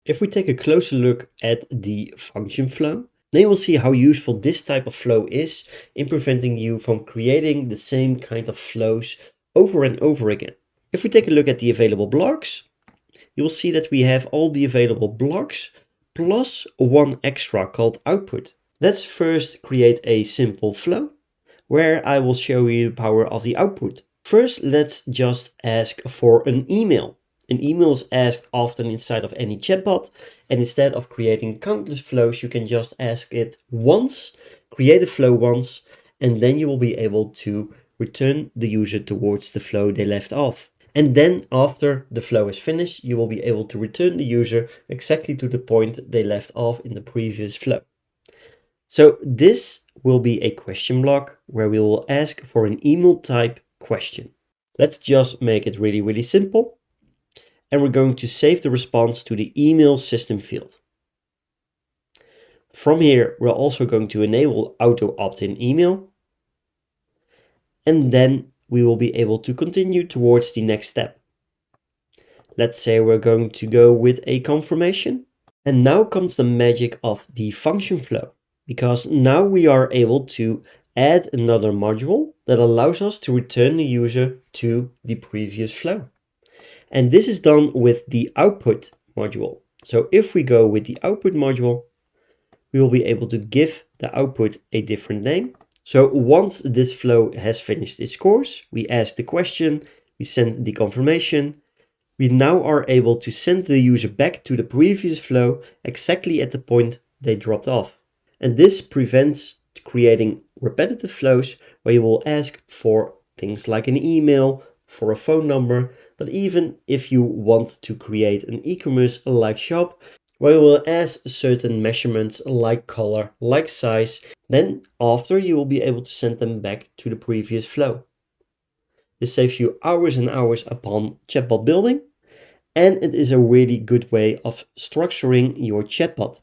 If we take a closer look at the function flow, then you will see how useful this type of flow is in preventing you from creating the same kind of flows over and over again. If we take a look at the available blocks, you will see that we have all the available blocks plus one extra called output. Let's first create a simple flow where I will show you the power of the output. First, let's just ask for an email. An email is asked often inside of any chatbot, and instead of creating countless flows, you can just ask it once, create a flow once, and then you will be able to return the user towards the flow they left off. And then after the flow is finished, you will be able to return the user exactly to the point they left off in the previous flow. So this will be a question block where we will ask for an email type question. Let's just make it really simple. And we're going to save the response to the email system field. From here, we're also going to enable auto opt-in email. And then we will be able to continue towards the next step. Let's say we're going to go with a confirmation. And now comes the magic of the function flow, because now we are able to add another module that allows us to return the user to the previous flow. And this is done with the output module. So if we go with the output module, we will be able to give the output a different name. So once this flow has finished its course, we ask the question, we send the confirmation. We now are able to send the user back to the previous flow exactly at the point they dropped off. And this prevents creating repetitive flows where you will ask for things like an email, for a phone number, but even if you want to create an e-commerce-like shop, where you will ask certain measurements like color, like size, then after you will be able to send them back to the previous flow. This saves you hours and hours upon chatbot building, and it is a really good way of structuring your chatbot.